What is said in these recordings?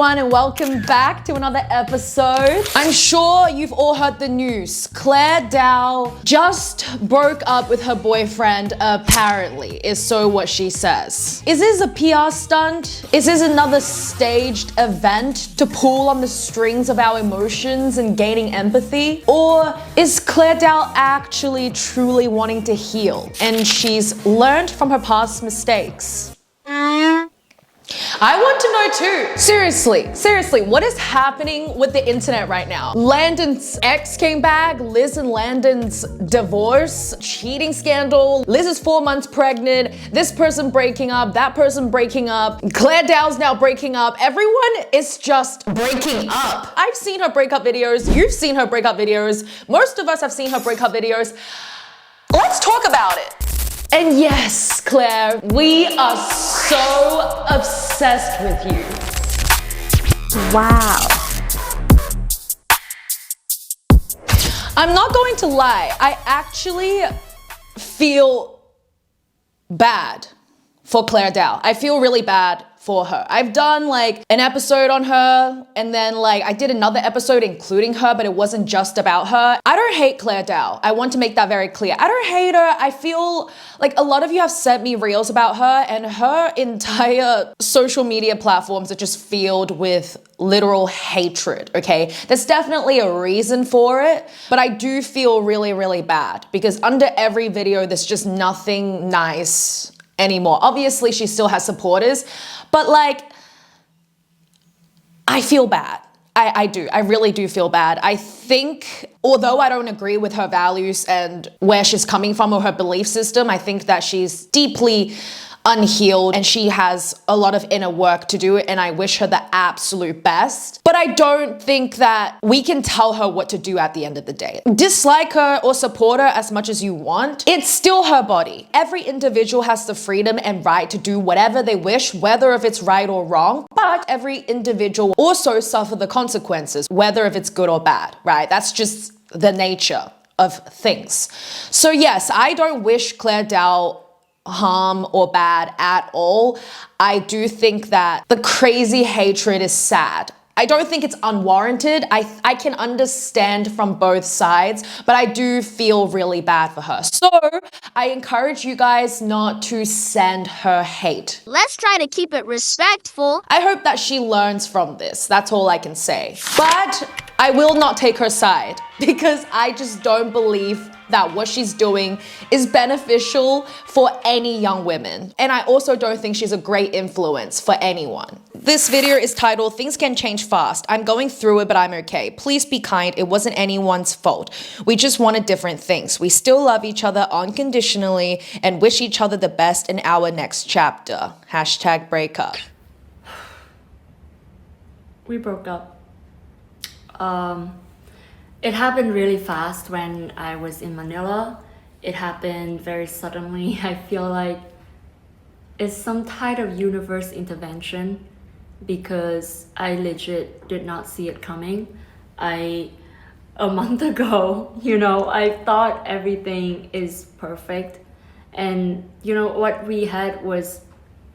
everyone, and welcome back to another episode. I'm sure you've all heard the news. Claire Dow just broke up with her boyfriend, apparently, is so what she says. Is this a PR stunt? Is this another staged event to pull on the strings of our emotions and gaining empathy? Or is Claire Dow actually truly wanting to heal and she's learned from her past mistakes? I want to know too. Seriously, what is happening with the internet right now? Landon's ex came back, Liz and Landon's divorce, cheating scandal, Liz is 4 months pregnant, this person breaking up, that person breaking up, Claire Dow's now breaking up, everyone is just breaking up. I've seen her breakup videos, you've seen her breakup videos, most of us have seen her breakup videos. Let's talk about it. And yes, Claire, we are so obsessed with you. Wow. I'm not going to lie, I actually feel bad for Claire Dow. I feel really bad for her. I've done like an episode on her, and then like I did another episode including her, but it wasn't just about her. I don't hate Claire Dow. I want to make that very clear. I don't hate her. I feel like a lot of you have sent me reels about her, and her entire social media platforms are just filled with literal hatred, okay? There's definitely a reason for it, but I do feel really, really bad because under every video, there's just nothing nice anymore. Obviously, she still has supporters, but like, I feel bad. I do. I really do feel bad. I think, although I don't agree with her values and where she's coming from or her belief system, I think that she's deeply unhealed and she has a lot of inner work to do, and I wish her the absolute best. But I don't think that we can tell her what to do at the end of the day. Dislike her or support her as much as you want. It's still her body. Every individual has the freedom and right to do whatever they wish, whether if it's right or wrong. But every individual also suffer the consequences, whether if it's good or bad, right? That's just the nature of things. So yes, I don't wish Claire Dow harm or bad at all. I do think that the crazy hatred is sad. I don't think it's unwarranted. I can understand from both sides, but I do feel really bad for her. So I encourage you guys not to send her hate. Let's try to keep it respectful. I hope that she learns from this. That's all I can say. But I will not take her side because I just don't believe that what she's doing is beneficial for any young women. And I also don't think she's a great influence for anyone. This video is titled, "Things Can Change Fast. I'm going through it, but I'm okay. Please be kind. It wasn't anyone's fault. We just wanted different things. We still love each other unconditionally and wish each other the best in our next chapter. Hashtag breakup." We broke up. It happened really fast when I was in Manila. It happened very suddenly. I feel like it's some type of universe intervention because I legit did not see it coming. A month ago, I thought everything is perfect. And what we had was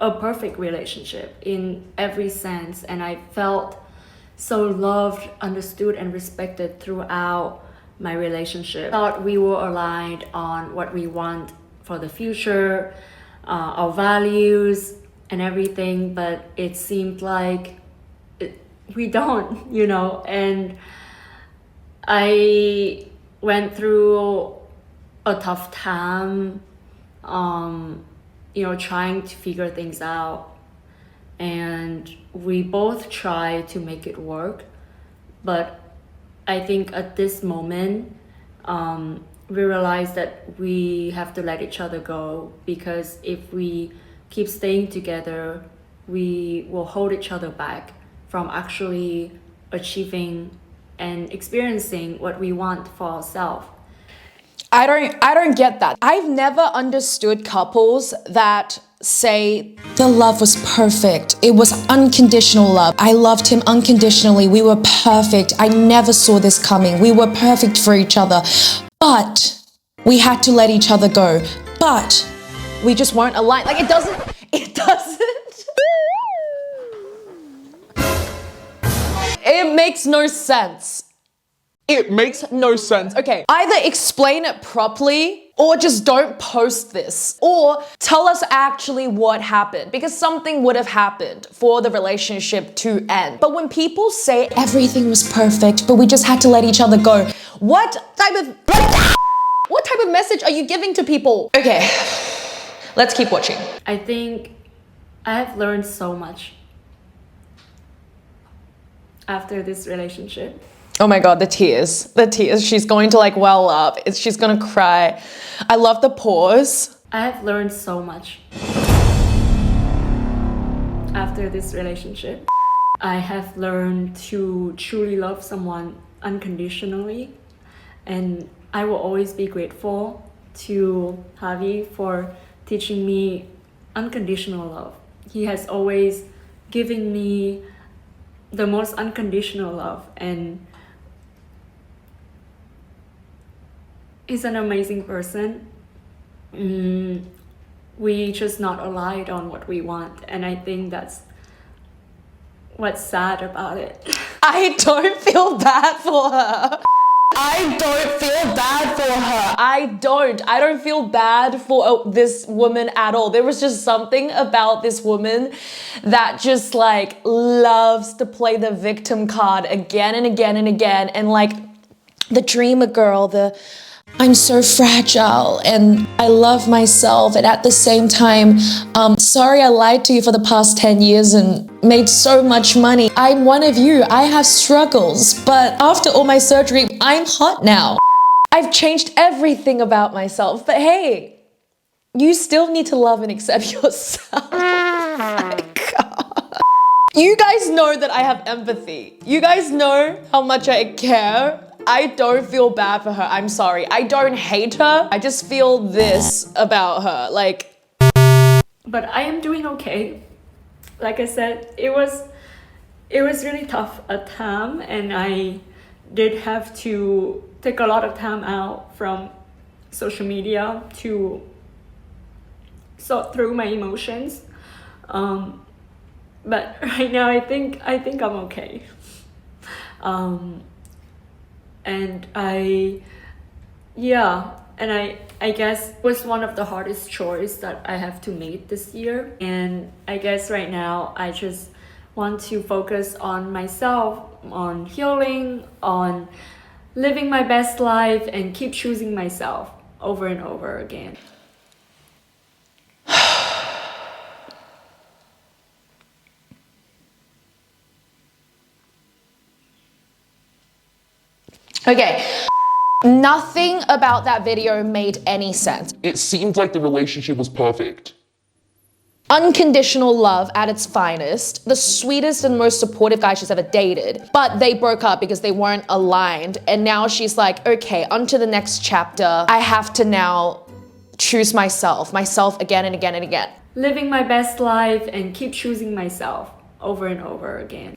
a perfect relationship in every sense. And I felt so loved, understood, and respected throughout my relationship. Thought we were aligned on what we want for the future, our values and everything, but it seemed like we don't, and I went through a tough time, trying to figure things out. And we both try to make it work, but I think at this moment we realize that we have to let each other go, because if we keep staying together, we will hold each other back from actually achieving and experiencing what we want for ourselves. I don't get that. I've never understood couples that say the love was perfect. It was unconditional love. I loved him unconditionally. We were perfect. I never saw this coming. We were perfect for each other. But we had to let each other go. But we just weren't aligned. Like it doesn't It makes no sense. It makes no sense. Okay, either explain it properly or just don't post this, or tell us actually what happened, because something would have happened for the relationship to end. But when people say everything was perfect, but we just had to let each other go, what type of message are you giving to people? Okay, let's keep watching. I think I have learned so much after this relationship. Oh my God, the tears. She's going to like well up. She's gonna cry. I love the pause. I have learned so much after this relationship. I have learned to truly love someone unconditionally, and I will always be grateful to Javi for teaching me unconditional love. He has always given me the most unconditional love, and he's an amazing person. We just not aligned on what we want, and I think that's what's sad about it. I don't feel bad for her. I don't feel bad for her. I don't feel bad for this woman at all. There was just something about this woman that just like loves to play the victim card again and again and again, and like the dreamer girl, I'm so fragile and I love myself, and at the same time, sorry I lied to you for the past 10 years and made so much money. I'm one of you. I have struggles, but after all my surgery, I'm hot now. I've changed everything about myself, but hey, you still need to love and accept yourself. Oh my God. You guys know that I have empathy. You guys know how much I care. I don't feel bad for her. I'm sorry. I don't hate her. I just feel this about her. Like, but I am doing okay. Like I said, it was really tough at time, and I did have to take a lot of time out from social media to sort through my emotions. But right now I think I'm okay. And I guess was one of the hardest chores that I have to make this year. And I guess right now I just want to focus on myself, on healing, on living my best life, and keep choosing myself over and over again. okay. Nothing about that video made any sense. It seemed like the relationship was perfect. Unconditional love at its finest, the sweetest and most supportive guy she's ever dated. But they broke up because they weren't aligned. And now she's like, okay, on to the next chapter. I have to now choose myself again and again and again. Living my best life and keep choosing myself over and over again.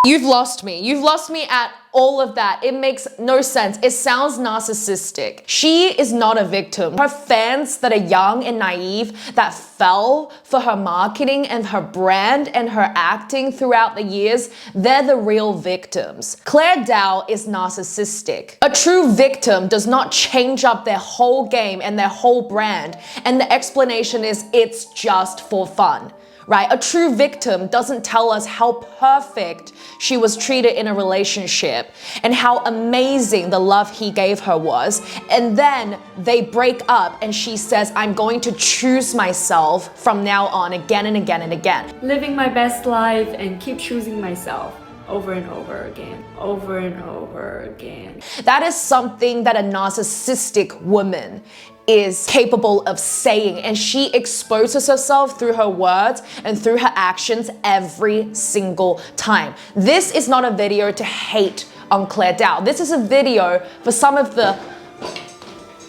You've lost me. You've lost me at all of that. It makes no sense. It sounds narcissistic. She is not a victim. Her fans that are young and naive that fell for her marketing and her brand and her acting throughout the years, they're the real victims. Claire Dow is narcissistic. A true victim does not change up their whole game and their whole brand, and the explanation is it's just for fun. Right? A true victim doesn't tell us how perfect she was treated in a relationship and how amazing the love he gave her was. And then they break up and she says, I'm going to choose myself from now on again and again and again. Living my best life and keep choosing myself over and over again, over and over again. That is something that a narcissistic woman is capable of saying, and she exposes herself through her words and through her actions every single time. This is not a video to hate on Claire Dow. This is a video for some of the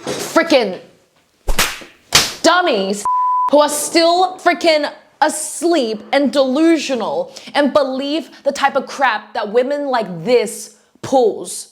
freaking dummies who are still freaking asleep and delusional and believe the type of crap that women like this pulls.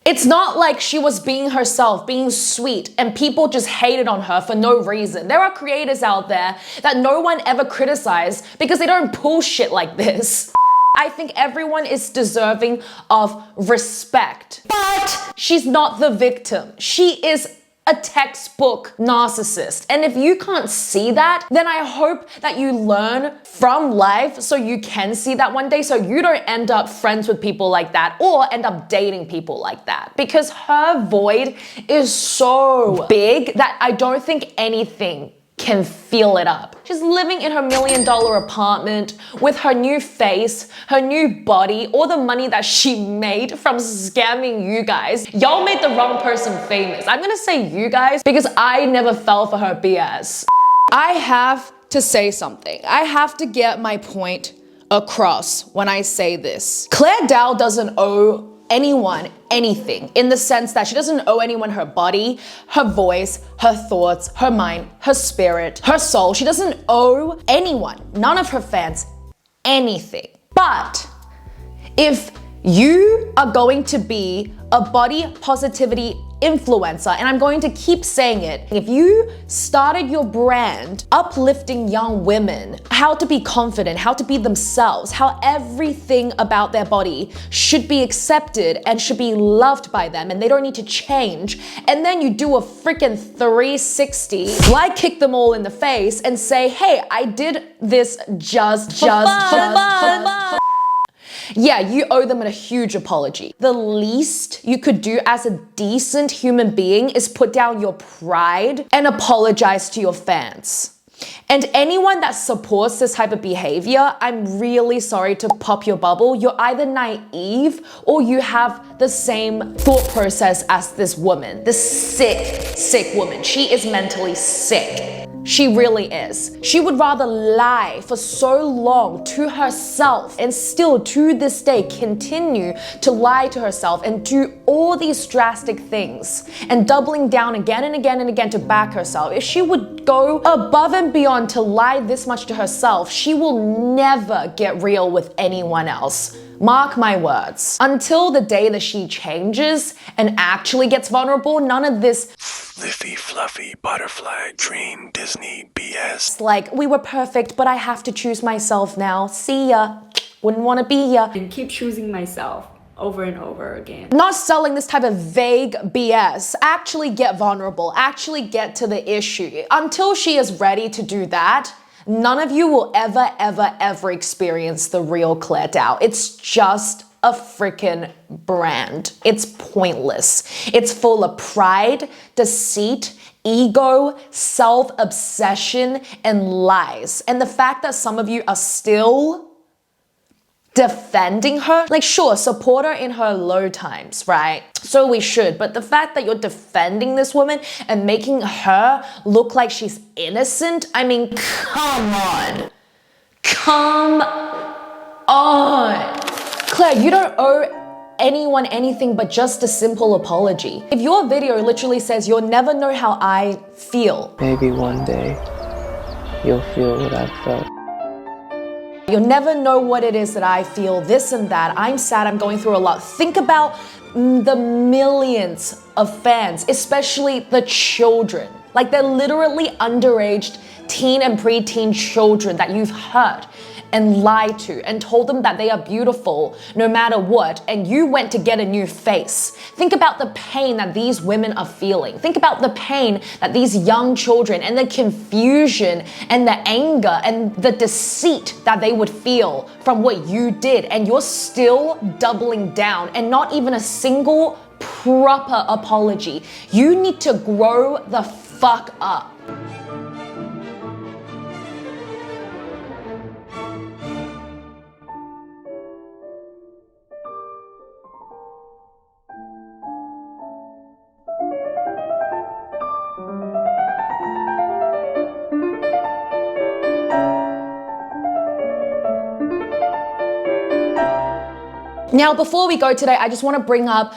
It's not like she was being herself, being sweet, and people just hated on her for no reason. There are creators out there that no one ever criticized because they don't pull shit like this. I think everyone is deserving of respect, but she's not the victim. She is a textbook narcissist. And if you can't see that, then I hope that you learn from life so you can see that one day, so you don't end up friends with people like that or end up dating people like that. Because her void is so big that I don't think anything can fill it up. She's living in her $1 million apartment with her new face, her new body, all the money that she made from scamming you guys. Y'all made the wrong person famous. I'm gonna say you guys because I never fell for her BS. I have to say something. I have to get my point across when I say this. Claire Dow doesn't owe anyone anything, in the sense that she doesn't owe anyone her body, her voice, her thoughts, her mind, her spirit, her soul. She doesn't owe anyone, none of her fans, anything. But if you are going to be a body positivity influencer, and I'm going to keep saying it, if you started your brand uplifting young women, how to be confident, how to be themselves, how everything about their body should be accepted and should be loved by them and they don't need to change, and then you do a freaking 360, like kick them all in the face and say, hey, I did this just for fun. Yeah, you owe them a huge apology. The least you could do as a decent human being is put down your pride and apologize to your fans. And anyone that supports this type of behavior, I'm really sorry to pop your bubble. You're either naive or you have the same thought process as this woman, this sick woman. She is mentally sick. She really is. She would rather lie for so long to herself and still to this day continue to lie to herself and do all these drastic things and doubling down again and again and again to back herself. If she would go above and beyond to lie this much to herself, she will never get real with anyone else. Mark my words. Until the day that she changes and actually gets vulnerable, none of this fliffy, fluffy, butterfly, dream, Disney, BS. Like, we were perfect, but I have to choose myself now. See ya. Wouldn't want to be ya. And keep choosing myself over and over again. Not selling this type of vague BS. Actually get vulnerable. Actually get to the issue. Until she is ready to do that, none of you will ever experience the real Claire Dow. It's just a freaking brand. It's pointless. It's full of pride, deceit, ego, self-obsession, and lies. And the fact that some of you are still defending her, like, sure, support her in her low times, right? So we should, but the fact that you're defending this woman and making her look like she's innocent, I mean, come on. Come on. Claire, you don't owe anyone anything but just a simple apology. If your video literally says you'll never know how I feel, maybe one day you'll feel what I've felt. You'll never know what it is that I feel, this and that. I'm sad, I'm going through a lot. Think about the millions of fans, especially the children. Like, they're literally underaged teen and preteen children that you've hurt and lied to and told them that they are beautiful no matter what, and you went to get a new face. Think about the pain that these women are feeling. Think about the pain that these young children and the confusion and the anger and the deceit that they would feel from what you did, and you're still doubling down and not even a single proper apology. You need to grow the fuck up. Now, before we go today, I just want to bring up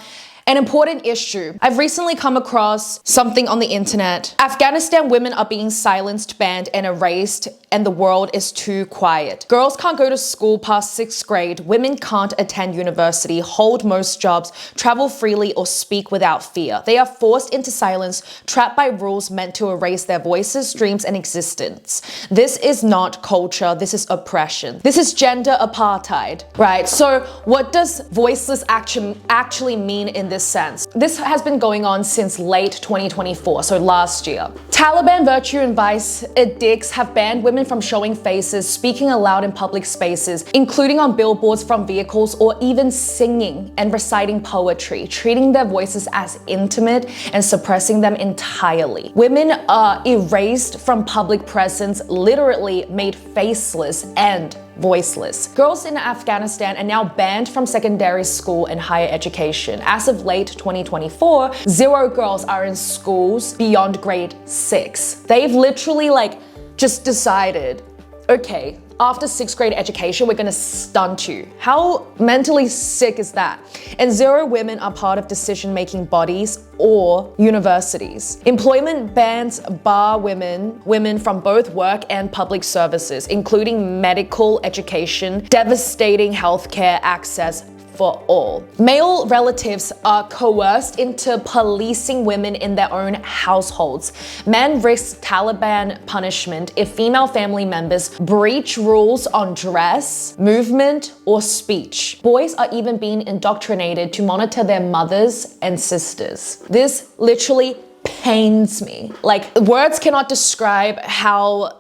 An important issue. I've recently come across something on the internet. Afghanistan women are being silenced, banned, and erased, and the world is too quiet. Girls can't go to school past 6th grade. Women can't attend university, hold most jobs, travel freely, or speak without fear. They are forced into silence, trapped by rules meant to erase their voices, dreams, and existence. This is not culture. This is oppression. This is gender apartheid, right? So what does voiceless actually mean in this sense? This has been going on since late 2024, so last year. Taliban virtue and vice edicts have banned women from showing faces, speaking aloud in public spaces, including on billboards from vehicles, or even singing and reciting poetry, treating their voices as intimate and suppressing them entirely. Women are erased from public presence, literally made faceless and voiceless. Girls in Afghanistan are now banned from secondary school and higher education. As of late 2024, 0 girls are in schools beyond grade 6. They've literally just decided, okay, after 6th grade education, we're gonna stunt you. How mentally sick is that? And 0 women are part of decision-making bodies or universities. Employment bans bar women from both work and public services, including medical education, devastating healthcare access for all. Male relatives are coerced into policing women in their own households. Men risk Taliban punishment if female family members breach rules on dress, movement, or speech. Boys are even being indoctrinated to monitor their mothers and sisters. This literally pains me. Words cannot describe how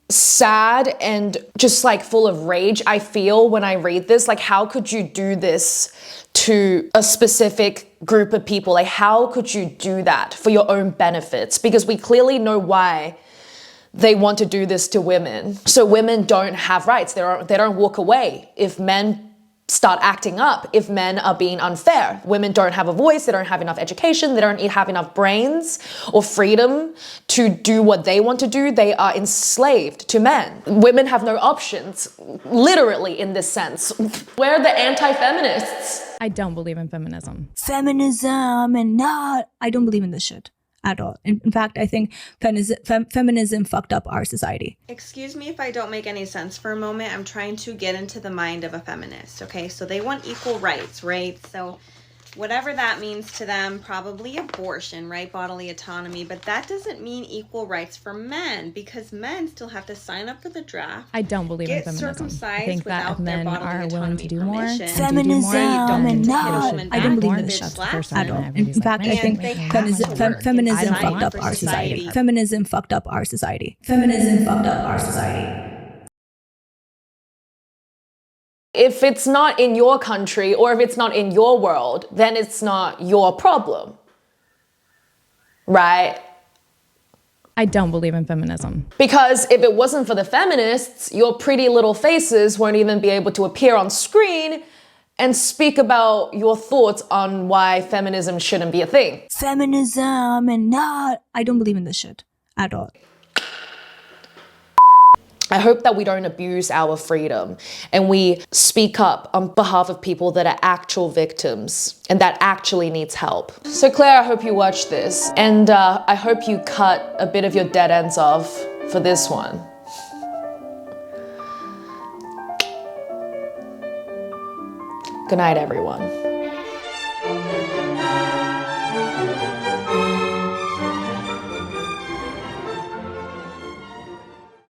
sad and just full of rage I feel when I read this. How could you do this to a specific group of people? How could you do that for your own benefits? Because we clearly know why they want to do this to women. So women don't have rights. They don't walk away if men start acting up, if men are being unfair. Women don't have a voice, they don't have enough education, they don't have enough brains or freedom to do what they want to do. They are enslaved to men. Women have no options, literally in this sense. Where are the anti-feminists? I don't believe in feminism. Feminism and not. I don't believe in this shit at all. In fact, I think feminism fucked up our society. Excuse me if I don't make any sense for a moment. I'm trying to get into the mind of a feminist, okay? So they want equal rights, right? So whatever that means to them, probably abortion, right? Bodily autonomy. But that doesn't mean equal rights for men, because men still have to sign up for the draft. I don't believe in feminism. Get circumcised I think that if men are willing to do more, feminism and not. I don't believe in this shit at all. In fact, I think feminism fucked up our society. Feminism fucked up our society. Feminism fucked up our society. If it's not in your country or if it's not in your world, then it's not your problem, right? I don't believe in feminism. Because if it wasn't for the feminists, your pretty little faces won't even be able to appear on screen and speak about your thoughts on why feminism shouldn't be a thing. Feminism and not. I don't believe in this shit at all. I hope that we don't abuse our freedom and we speak up on behalf of people that are actual victims and that actually needs help. So Claire, I hope you watch this, and I hope you cut a bit of your dead ends off for this one. Good night, everyone.